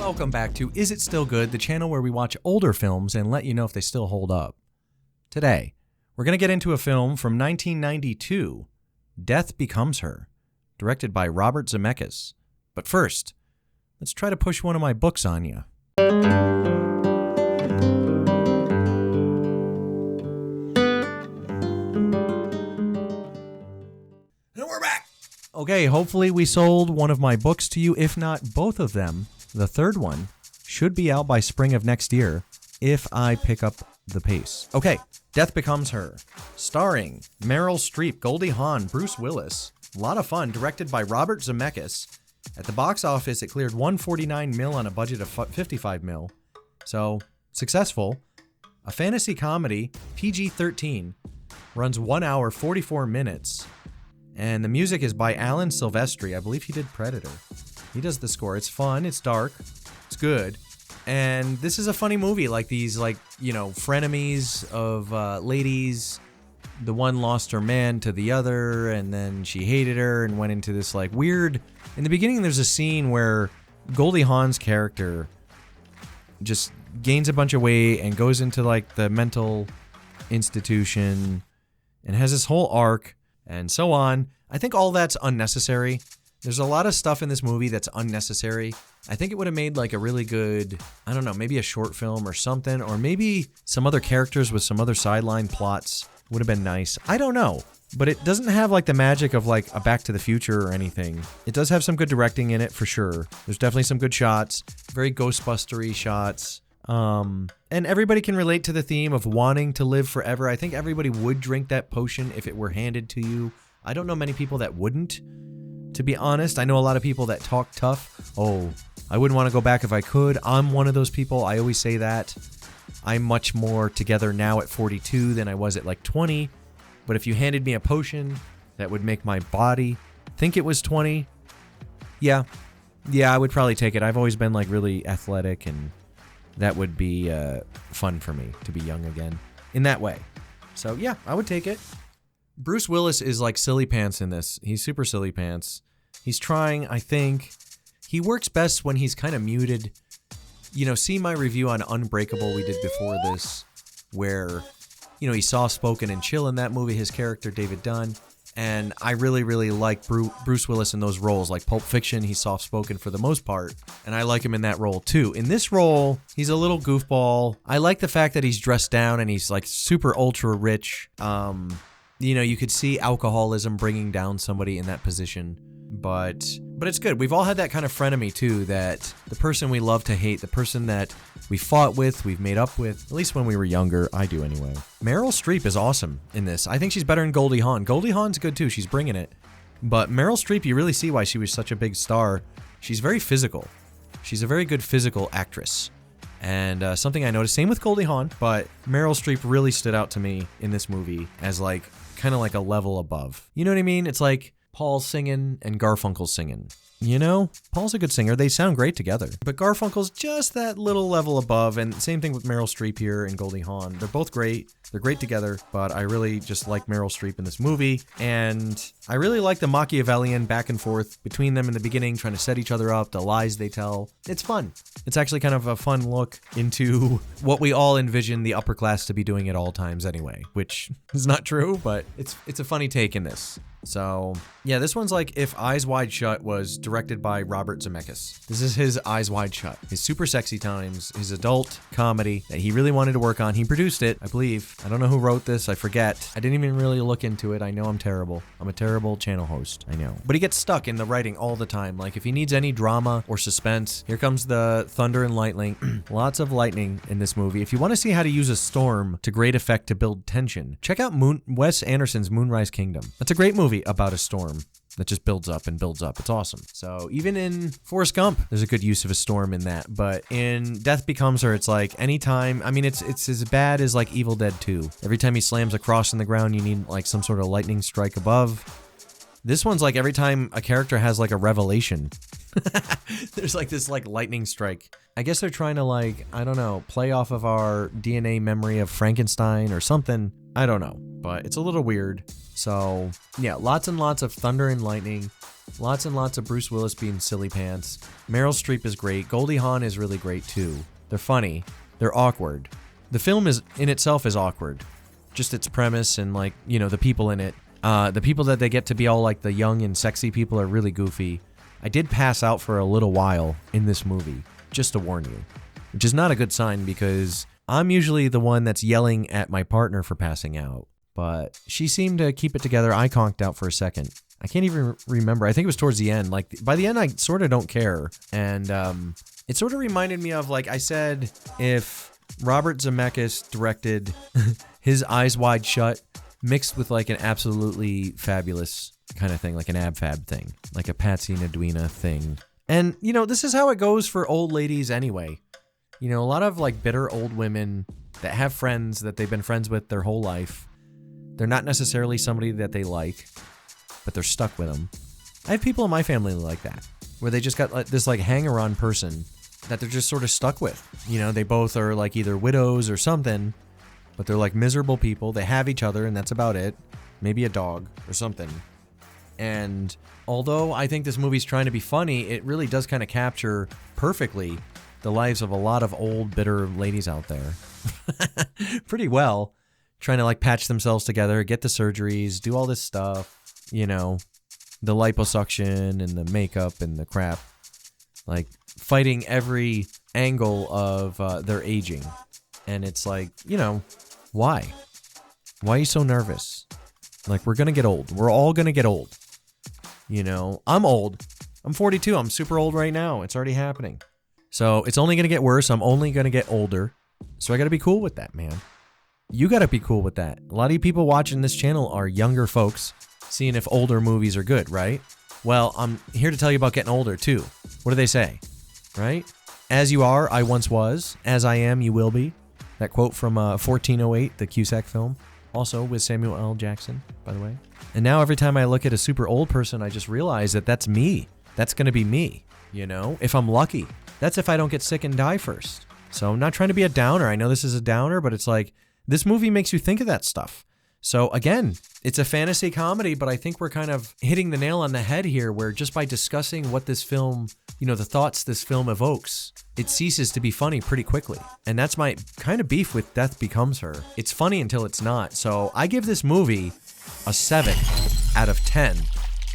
Welcome back to Is It Still Good, the channel where we watch older films and let you know if they still hold up. Today, we're going to get into a film from 1992, Death Becomes Her, directed by Robert Zemeckis. But first, let's try to push one of my books on you. And we're back! Okay, hopefully we sold one of my books to you, if not both of them. The third one should be out by spring of next year, if I pick up the pace. Okay, Death Becomes Her, starring Meryl Streep, Goldie Hawn, Bruce Willis. A lot of fun, directed by Robert Zemeckis. At the box office, it cleared $149 million on a budget of $55 million. So, successful. A fantasy comedy, PG-13, runs 1 hour, 44 minutes. And the music is by Alan Silvestri. I believe he did Predator. He does the score. It's fun, it's dark, it's good. And this is a funny movie, like these, frenemies of ladies. The one lost her man to the other, and then she hated her and went into this, weird... In the beginning, there's a scene where Goldie Hawn's character just gains a bunch of weight and goes into, the mental institution and has this whole arc and so on. I think all that's unnecessary. There's a lot of stuff in this movie that's unnecessary. I think it would have made a really good, I don't know, maybe a short film or something, or maybe some other characters with some other sideline plots would have been nice. I don't know, but it doesn't have the magic of a Back to the Future or anything. It does have some good directing in it for sure. There's definitely some good shots, very Ghostbustery shots. And everybody can relate to the theme of wanting to live forever. I think everybody would drink that potion if it were handed to you. I don't know many people that wouldn't. To be honest, I know a lot of people that talk tough. Oh, I wouldn't want to go back if I could. I'm one of those people. I always say that. I'm much more together now at 42 than I was at 20. But if you handed me a potion that would make my body think it was 20, yeah, I would probably take it. I've always been really athletic, and that would be fun for me to be young again in that way. So yeah, I would take it. Bruce Willis is silly pants in this. He's super silly pants. He's trying, I think. He works best when he's kind of muted. See my review on Unbreakable we did before this, where, he's soft-spoken and chill in that movie, his character, David Dunn. And I really, really like Bruce Willis in those roles. Like Pulp Fiction, he's soft-spoken for the most part. And I like him in that role, too. In this role, he's a little goofball. I like the fact that he's dressed down and he's, super ultra-rich. You could see alcoholism bringing down somebody in that position. But it's good. We've all had that kind of frenemy, too, that the person we love to hate, the person that we fought with, we've made up with, at least when we were younger. I do anyway. Meryl Streep is awesome in this. I think she's better than Goldie Hawn. Goldie Hawn's good, too. She's bringing it. But Meryl Streep, you really see why she was such a big star. She's very physical. She's a very good physical actress. And something I noticed, same with Goldie Hawn, but Meryl Streep really stood out to me in this movie as kind of a level above. You know what I mean? It's Paul singing and Garfunkel singing. Paul's a good singer. They sound great together. But Garfunkel's just that little level above, and same thing with Meryl Streep here and Goldie Hawn. They're both great. They're great together, but I really just like Meryl Streep in this movie, and I really like the Machiavellian back and forth between them in the beginning, trying to set each other up, the lies they tell. It's fun. It's actually kind of a fun look into what we all envision the upper class to be doing at all times anyway, which is not true, but it's a funny take in this. So, yeah, this one's If Eyes Wide Shut was directed by Robert Zemeckis. This is his Eyes Wide Shut. His super sexy times, his adult comedy that he really wanted to work on. He produced it, I believe. I don't know who wrote this. I forget. I didn't even really look into it. I know I'm terrible. I'm a terrible channel host. I know. But he gets stuck in the writing all the time. If he needs any drama or suspense, here comes the thunder and lightning. Lots of lightning in this movie. If you want to see how to use a storm to great effect to build tension, check out Wes Anderson's Moonrise Kingdom. That's a great movie about a storm that just builds up and builds up. It's awesome. So even in Forrest Gump, there's a good use of a storm in that. But in Death Becomes Her, it's anytime, it's as bad as Evil Dead 2. Every time he slams a cross in the ground, you need some sort of lightning strike above. This one's every time a character has a revelation. There's this lightning strike. I guess they're trying to I don't know, play off of our DNA memory of Frankenstein or something. I don't know, but it's a little weird. So yeah, lots and lots of thunder and lightning. Lots and lots of Bruce Willis being silly pants. Meryl Streep is great. Goldie Hawn is really great too. They're funny. They're awkward. The film in itself is awkward. Just its premise and like, you know, the people in it. The people that they get to be all like the young and sexy people are really goofy. I did pass out for a little while in this movie, just to warn you. Which is not a good sign because I'm usually the one that's yelling at my partner for passing out. But she seemed to keep it together. I conked out for a second. I can't even remember. I think it was towards the end. Like, by the end, I sort of don't care. And it sort of reminded me of, like I said, if Robert Zemeckis directed his Eyes Wide Shut mixed with, like, an absolutely fabulous kind of thing, like an ab fab thing, like a Patsy and Edwina thing. And, you know, this is how it goes for old ladies anyway. You know, a lot of, like, bitter old women that have friends that they've been friends with their whole life. They're not necessarily somebody that they like, but they're stuck with them. I have people in my family like that, where they just got like, this like hanger-on person that they're just sort of stuck with. You know, they both are like either widows or something, but they're like miserable people. They have each other and that's about it. Maybe a dog or something. And although I think this movie's trying to be funny, it really does kind of capture perfectly the lives of a lot of old, bitter ladies out there. Pretty well. Trying to like patch themselves together, get the surgeries, do all this stuff, you know, the liposuction and the makeup and the crap, like fighting every angle of their aging. And it's like, you know, why? Why are you so nervous? Like, we're going to get old. We're all going to get old. You know, I'm old. I'm 42. I'm super old right now. It's already happening. So it's only going to get worse. I'm only going to get older. So I got to be cool with that, man. You got to be cool with that. A lot of you people watching this channel are younger folks, seeing if older movies are good, right? Well, I'm here to tell you about getting older, too. What do they say, right? As you are, I once was. As I am, you will be. That quote from 1408, the Cusack film. Also with Samuel L. Jackson, by the way. And now every time I look at a super old person, I just realize that that's me. That's going to be me, you know? If I'm lucky. That's if I don't get sick and die first. So I'm not trying to be a downer. I know this is a downer, but it's like, this movie makes you think of that stuff. So again, it's a fantasy comedy, but I think we're kind of hitting the nail on the head here where just by discussing what this film, you know, the thoughts this film evokes, it ceases to be funny pretty quickly. And that's my kind of beef with Death Becomes Her. It's funny until it's not. So I give this movie a 7 out of 10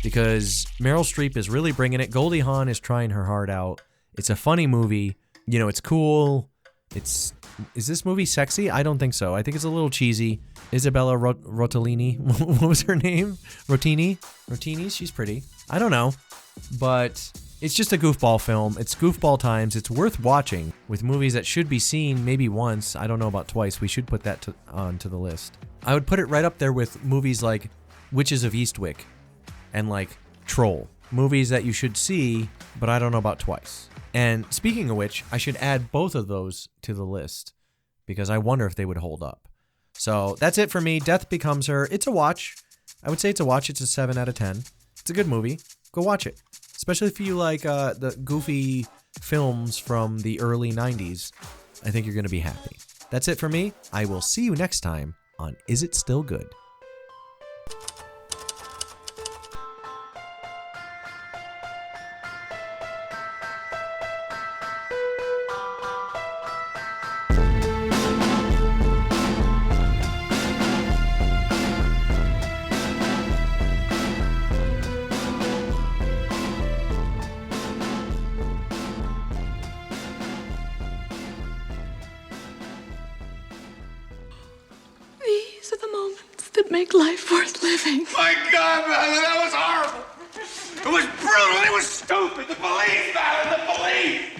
because Meryl Streep is really bringing it. Goldie Hawn is trying her heart out. It's a funny movie. You know, it's cool. Is this movie sexy? I don't think so. I think it's a little cheesy. Isabella Rossellini. What was her name? Rotini? She's pretty. I don't know. But it's just a goofball film. It's goofball times. It's worth watching with movies that should be seen maybe once. I don't know about twice. We should put that onto the list. I would put it right up there with movies like Witches of Eastwick and like Troll. Movies that you should see, but I don't know about twice. And speaking of which, I should add both of those to the list because I wonder if they would hold up. So that's it for me. Death Becomes Her. It's a watch. I would say it's a watch. It's a 7 out of 10. It's a good movie. Go watch it. Especially if you like the goofy films from the early 90s. I think you're going to be happy. That's it for me. I will see you next time on Is It Still Good? These are the moments that make life worth living. My God, man, that was horrible. It was brutal. It was stupid. The police, man, the police.